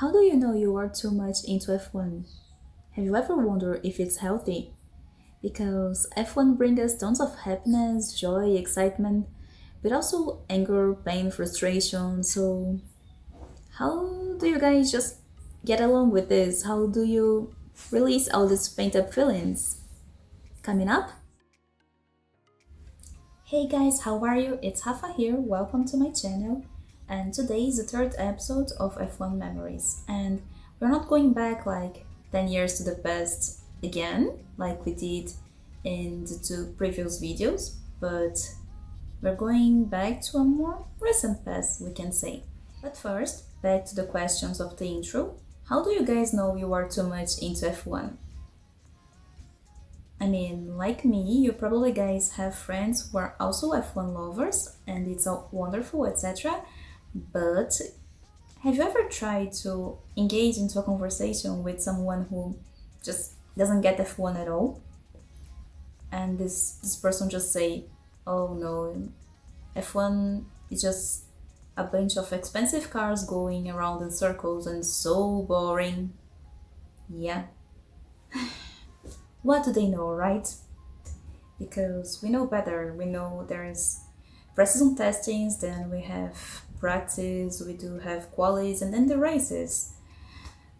How do you know you are too much into F1? Have you ever wondered if it's healthy? Because F1 brings us tons of happiness, joy, excitement, but also anger, pain, frustration. So, how do you guys just get along with this? How do you release all these pent up feelings? Coming up? Hey guys, how are you? It's Rafa here. Welcome to my channel. And today is the third episode of F1 Memories. And we're not going back like 10 years to the past again, like we did in the two previous videos, but we're going back to a more recent past, we can say. But first, back to the questions of the intro. How do you guys know you are too much into F1? I mean, like me, you probably guys have friends who are also F1 lovers and it's all wonderful, etc. But have you ever tried to engage into a conversation with someone who just doesn't get F1 at all? And this person just say, oh no, F1 is just a bunch of expensive cars going around in circles and so boring. Yeah. What do they know, right? Because we know better. We know there's precision testings, then we have practice, we do have qualies, and then the races.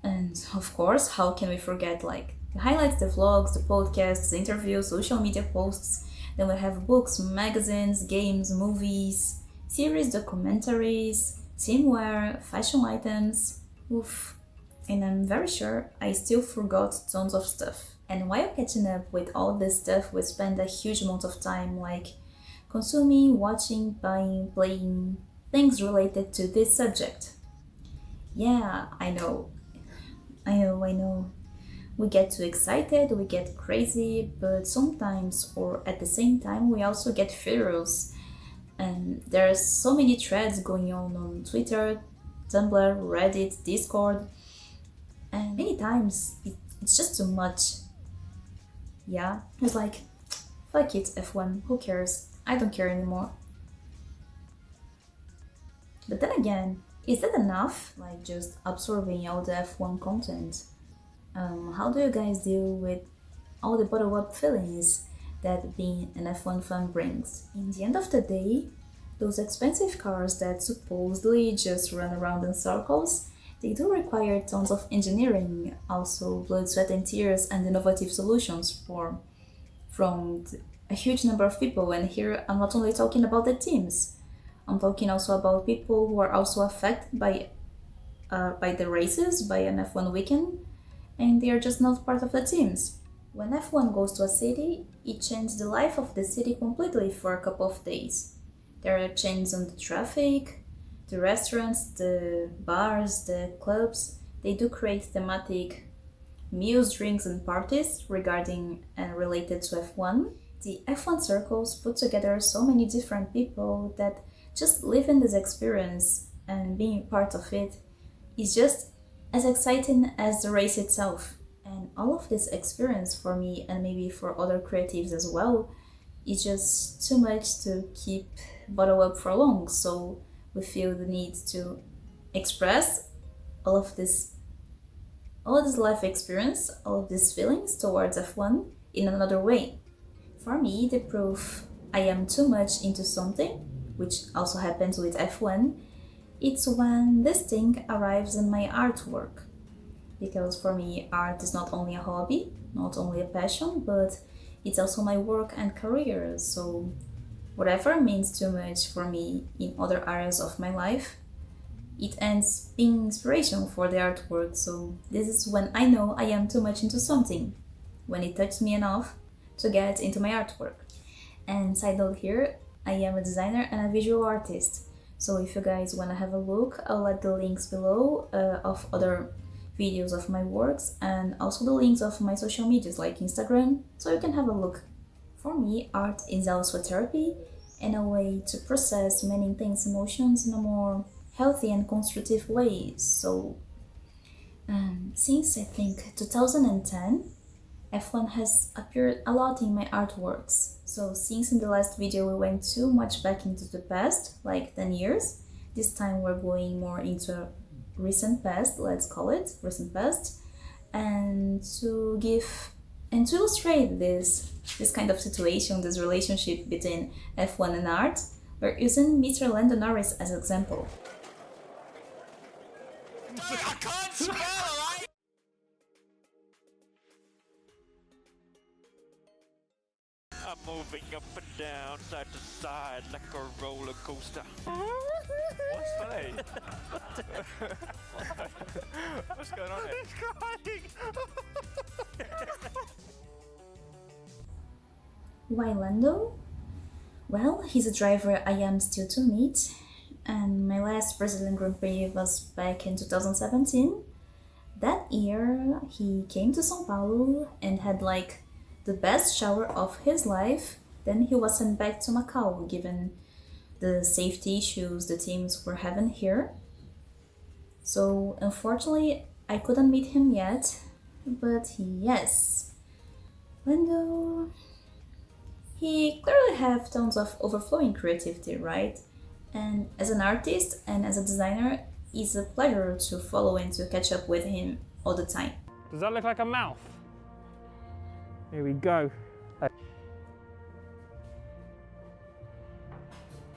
And of course, how can we forget like the highlights, the vlogs, the podcasts, the interviews, social media posts. Then we have books, magazines, games, movies, series, documentaries, teamwear, fashion items. Oof. And I'm very sure I still forgot tons of stuff. And while catching up with all this stuff, we spend a huge amount of time like consuming, watching, buying, playing things related to this subject. Yeah, I know. I know. We get too excited, we get crazy, but sometimes or at the same time we also get furious. And there's so many threads going on Twitter, Tumblr, Reddit, Discord, and many times it's just too much. Yeah, it's like, fuck it, F1, who cares? I don't care anymore. But then again, is that enough? Like just absorbing all the F1 content? How do you guys deal with all the bottle up feelings that being an F1 fan brings? In the end of the day, those expensive cars that supposedly just run around in circles, they do require tons of engineering, also blood, sweat and tears and innovative solutions from a huge number of people. And here I'm not only talking about the teams, I'm talking also about people who are also affected by the races, by an F1 weekend, and they are just not part of the teams. When F1 goes to a city, it changes the life of the city completely for a couple of days. There are changes on the traffic, the restaurants, the bars, the clubs. They do create thematic meals, drinks and parties regarding and related to F1. The F1 circles put together so many different people that just living this experience and being part of it is just as exciting as the race itself. And all of this experience for me and maybe for other creatives as well is just too much to keep bottled up for long. So we feel the need to express all of this life experience, all of these feelings towards F1 in another way. For me, the proof I am too much into something, which also happens with F1, it's when this thing arrives in my artwork. Because for me, art is not only a hobby, not only a passion, but it's also my work and career. So whatever means too much for me in other areas of my life, it ends being inspiration for the artwork. So this is when I know I am too much into something, when it touches me enough to get into my artwork. And side note here, I am a designer and a visual artist. So if you guys want to have a look, I'll let the links below of other videos of my works and also the links of my social medias like Instagram, so you can have a look. For me, art is also therapy and a way to process many intense emotions in a more healthy and constructive way. So since I think 2010, F1 has appeared a lot in my artworks. So since in the last video we went too much back into the past, like 10 years, this time we're going more into recent past, let's call it recent past, and to illustrate this kind of situation, this relationship between F1 and art, we're using Mr. Lando Norris as an example. I can't spell, alright? I'm moving up and down, side to side, like a roller coaster. What's funny? What's going on here? He's crying! Why Lando? Well, he's a driver I am still to meet, and my last Brazilian Grand Prix was back in 2017. That year, he came to São Paulo and had like the best shower of his life. Then he was sent back to Macau, given the safety issues the teams were having here. So unfortunately, I couldn't meet him yet, but yes, Lando, he clearly have tons of overflowing creativity, right? And as an artist and as a designer, it's a pleasure to follow and to catch up with him all the time. Does that look like a mouth? Here we go.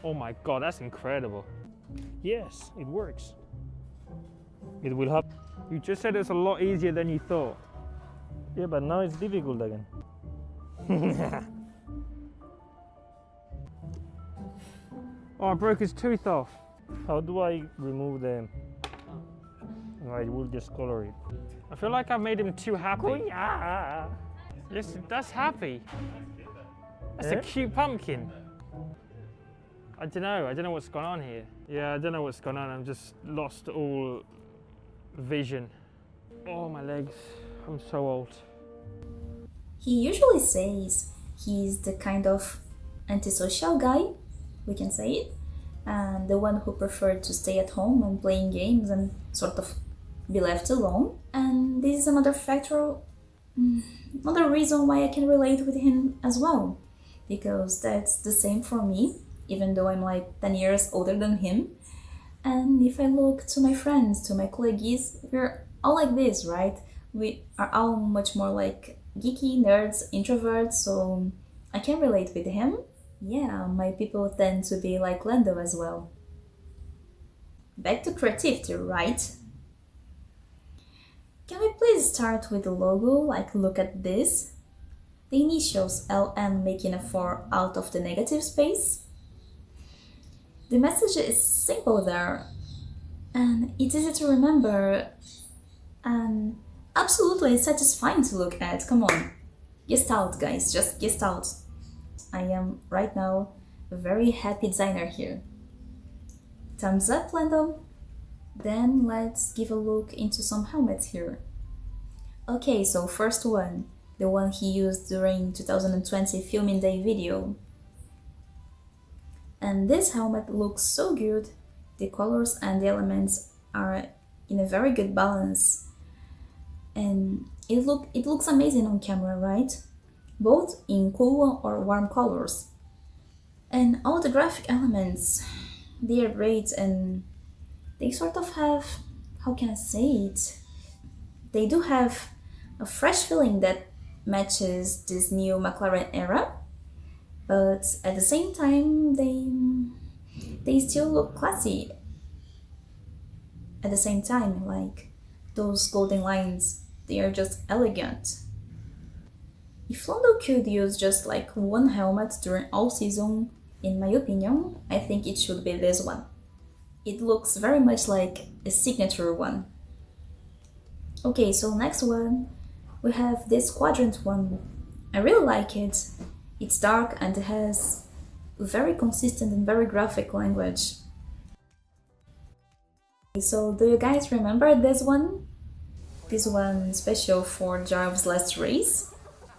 Oh my god, that's incredible. Yes, it works. It will help. You just said it's a lot easier than you thought. Yeah, but now it's difficult again. Oh, I broke his tooth off. How do I remove them? No, I will just color it. I feel like I've made him too happy. Yes, that's happy. That's a cute pumpkin. I don't know what's going on here. Yeah, I don't know what's going on. I'm just lost all vision. Oh, my legs. I'm so old. He usually says he's the kind of antisocial guy, we can say it, and the one who preferred to stay at home and playing games and sort of be left alone. And this is another factor, another reason why I can relate with him as well, because that's the same for me, even though I'm like 10 years older than him. And if I look to my friends, to my colleagues, we're all like this, right? We are all much more like geeky, nerds, introverts, so I can relate with him. Yeah, my people tend to be like Lando as well. Back to creativity, right? Can we please start with the logo? Like, look at this. The initials LN making a 4 out of the negative space. The message is simple there, and it's easy to remember, and absolutely satisfying to look at. Come on, gestalt, guys, just gestalt. I am right now a very happy designer here. Thumbs up, Lando. Then let's give a look into some helmets here. Okay, so first one, the one he used during 2020 filming day video. And this helmet looks so good. The colors and the elements are in a very good balance. And it looks amazing on camera, right? Both in cool or warm colors. And all the graphic elements, they are great, and they sort of have, how can I say it? They do have a fresh feeling that matches this new McLaren era, but at the same time they still look classy. At the same time, like those golden lines, they are just elegant. If Lando could use just like one helmet during all season, in my opinion, I think it should be this one. It looks very much like a signature one. Okay, so next one, we have this Quadrant one. I really like it. It's dark and it has very consistent and very graphic language. So do you guys remember this one? This one special for Jarv's last race?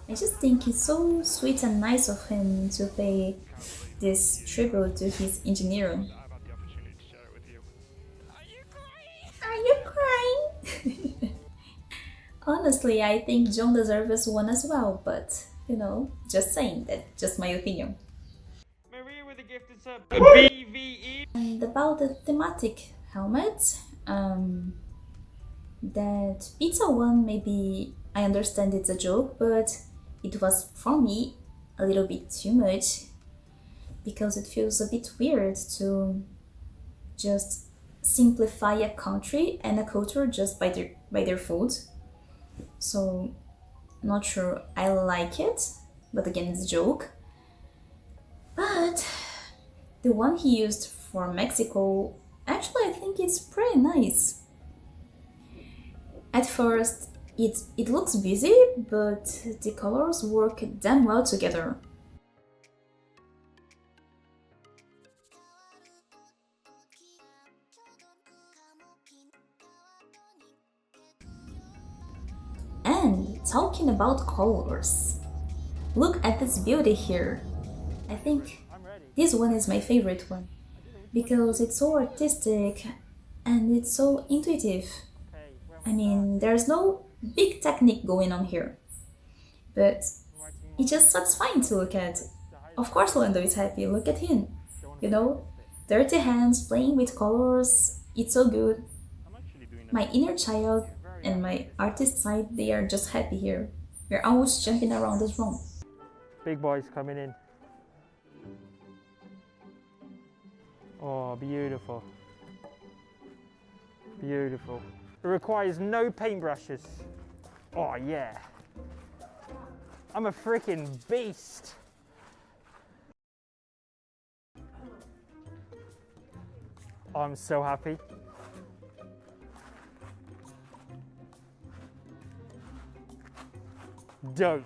I just think it's so sweet and nice of him to pay this tribute to his engineer. Are you crying? Honestly, I think John deserves one as well, but you know, just saying that, just my opinion. Maria with a gifted sub. BVE. And about the thematic helmet, That pizza one, maybe I understand it's a joke, but it was for me a little bit too much because it feels a bit weird to just simplify a country and a culture just by their food. So not sure I like it, but again it's a joke. But the one he used for Mexico, actually I think it's pretty nice. At first it looks busy, but the colors work damn well together. And talking about colors, look at this beauty here. I think this one is my favorite one because it's so artistic and it's so intuitive. I mean, there's no big technique going on here, but it's just satisfying to look at. Of course, Lando is happy. Look at him. You know, dirty hands playing with colors. It's so good. My inner child and my artist side, they are just happy here. We're almost jumping around this room. Big boys coming in. Oh, beautiful. Beautiful. It requires no paintbrushes. Oh yeah. I'm a freaking beast. I'm so happy. Dope.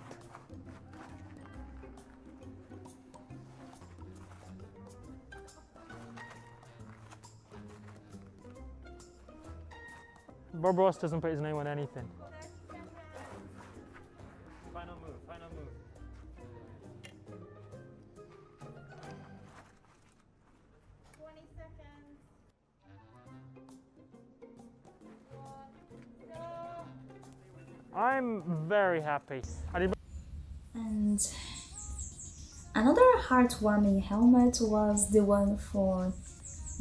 Bob Ross doesn't put his name on anything. Final move, final move. I'm very happy. And another heartwarming helmet was the one for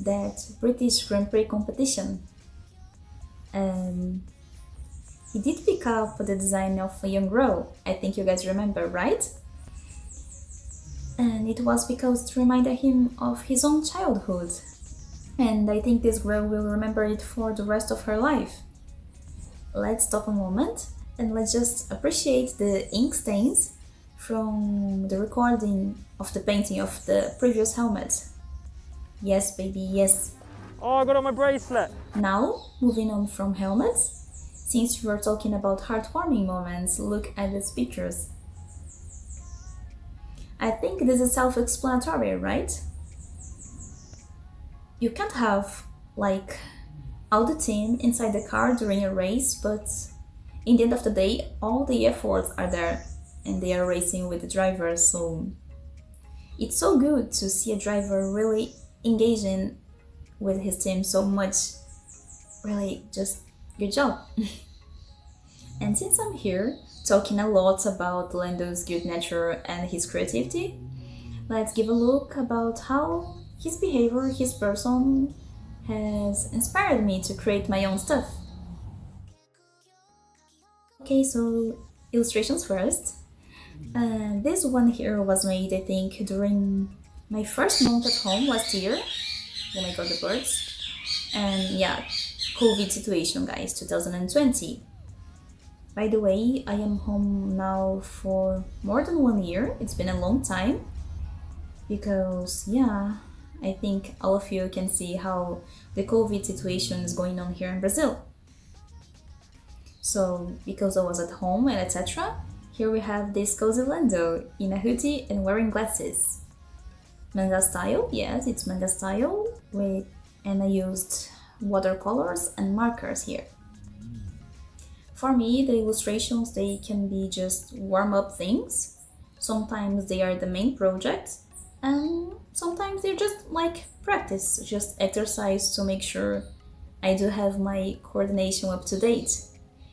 that British Grand Prix competition. He did pick up the design of a young girl, I think you guys remember, right? And it was because it reminded him of his own childhood. And I think this girl will remember it for the rest of her life. Let's stop a moment and let's just appreciate the ink stains from the recording of the painting of the previous helmet. Yes, baby, yes. Oh, I got on my bracelet. Now, moving on from helmets, since we were talking about heartwarming moments, look at these pictures. I think this is self-explanatory, right? You can't have, like, all the team inside the car during a race, but in the end of the day, all the efforts are there and they are racing with the driver, so it's so good to see a driver really engaging with his team so much. Really, just good job. And since I'm here talking a lot about Lando's good nature and his creativity, let's give a look about how his behavior, his person, has inspired me to create my own stuff. Okay, so illustrations first. This one here was made, I think, during my first month at home last year, when I got the birds. And yeah, COVID situation, guys, 2020. By the way, I am home now for more than 1 year. It's been a long time because, yeah, I think all of you can see how the COVID situation is going on here in Brazil. So, because I was at home and etc., here we have this cozy Lando in a hoodie and wearing glasses. Manga style, yes, it's manga style, and I used watercolors and markers here. For me, the illustrations, they can be just warm-up things. Sometimes they are the main project, and sometimes they're just like practice, just exercise to make sure I do have my coordination up to date.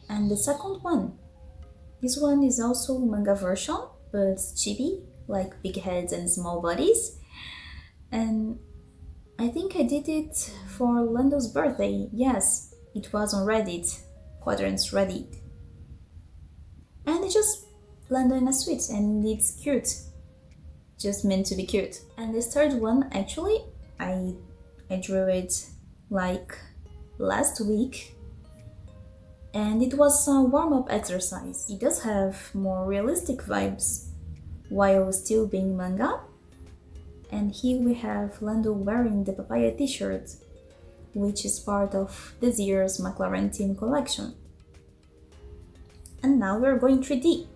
And the second one, this one is also manga version, but chibi, like big heads and small bodies. And I think I did it for Lando's birthday. Yes, it was on Reddit, Quadrant's Reddit. And it just landed in a suite and it's cute. Just meant to be cute. And this third one, actually, I drew it like last week. And it was a warm-up exercise. It does have more realistic vibes while still being manga. And here we have Lando wearing the papaya t-shirt, which is part of this year's McLaren team collection. And now we're going 3D.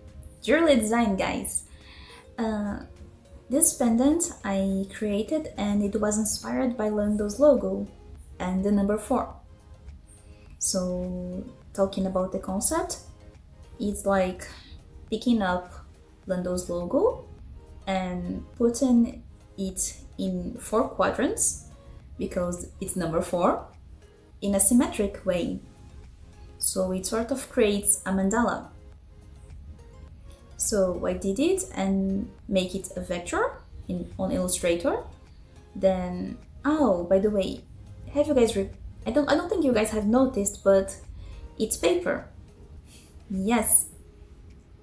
Jewelry design, guys. This pendant I created and it was inspired by Lando's logo and the number 4. So, talking about the concept, it's like picking up Lando's logo and putting it in 4 quadrants, because it's number 4, in a symmetric way. So it sort of creates a mandala. So I did it and make it a vector on Illustrator. Then, oh, by the way, have you guys I don't think you guys have noticed, but it's paper. Yes,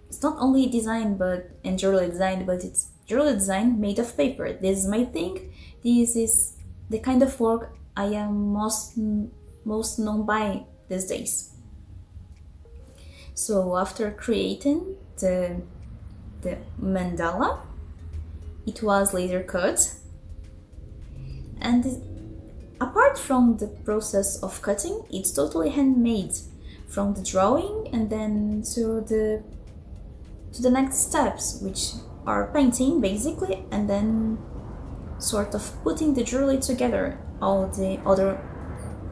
it's not only design and jewelry design, but it's jewelry design made of paper. This is my thing. This is the kind of work I am most known by these days. So after creating the mandala, it was laser cut, and apart from the process of cutting, it's totally handmade, from the drawing and then to the next steps, which are painting basically, and then sort of putting the jewelry together, all the other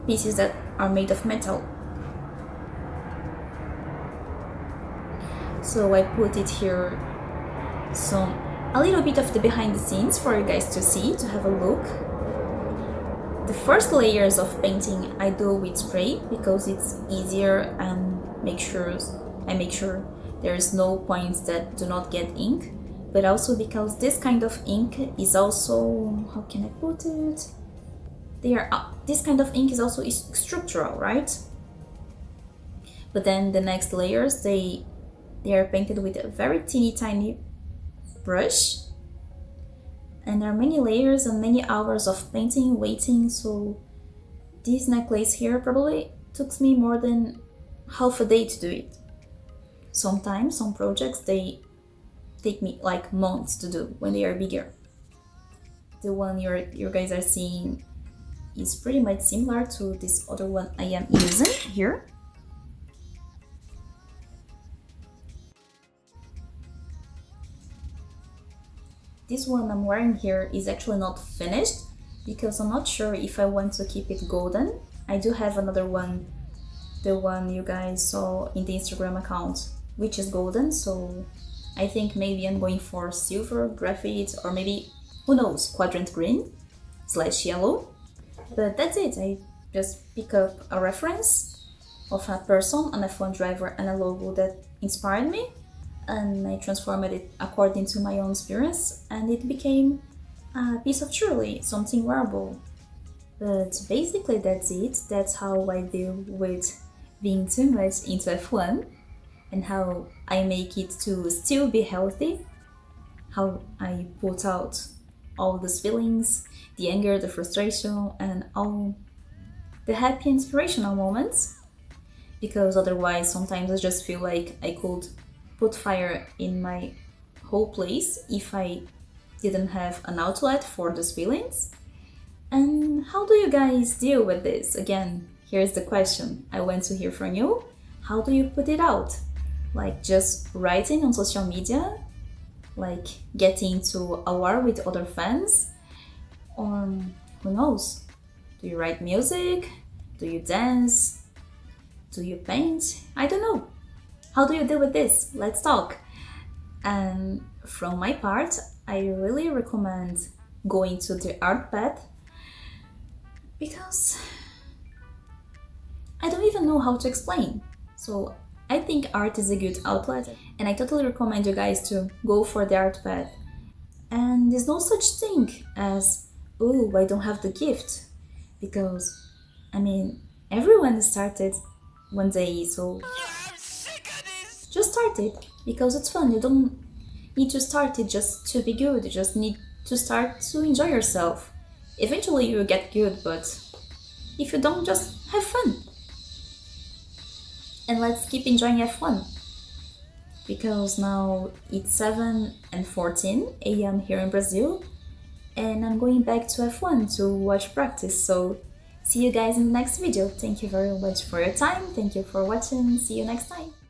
pieces that are made of metal. So I put it here, a little bit of the behind the scenes for you guys to see, to have a look. The first layers of painting I do with spray because it's easier and I make sure there's no points that do not get ink, but also because this kind of ink is also, how can I put it? This kind of ink is also structural, right? But then the next layers, they are painted with a very teeny tiny brush, and there are many layers and many hours of painting, waiting. So this necklace here probably took me more than half a day to do it. Sometimes some projects they take me like months to do when they are bigger. The one you guys are seeing is pretty much similar to this other one I am using here. This one I'm wearing here is actually not finished because I'm not sure if I want to keep it golden. I do have another one, the one you guys saw in the Instagram account, which is golden, so I think maybe I'm going for silver, graphite, or maybe, who knows, quadrant green / yellow. But that's it, I just pick up a reference of a person, an F1 driver, and a logo that inspired me, and I transformed it according to my own experience, and it became a piece of jewelry, something wearable. But basically that's it. That's how I deal with being too much into F1 and how I make it to still be healthy, how I put out all those feelings, the anger, the frustration, and all the happy inspirational moments, because otherwise sometimes I just feel like I could put fire in my whole place if I didn't have an outlet for those feelings. And how do you guys deal with this? Again, here's the question I want to hear from you. How do you put it out? Like just writing on social media? Like getting into a war with other fans? Or who knows? Do you write music? Do you dance? Do you paint? I don't know. How do you deal with this? Let's talk. And from my part, I really recommend going to the art path because I don't even know how to explain. So I think art is a good outlet, and I totally recommend you guys to go for the art path. And there's no such thing as oh, I don't have the gift. Because, I mean, everyone started one day, so Yeah, I'm sick of this! just start it because it's fun. You don't need to start it just to be good, you just need to start to enjoy yourself. Eventually you'll get good, but if you don't, just have fun. And let's keep enjoying F1. Because now it's 7:14 a.m. here in Brazil, and I'm going back to F1 to watch practice, so see you guys in the next video. Thank you very much for your time, thank you for watching, see you next time.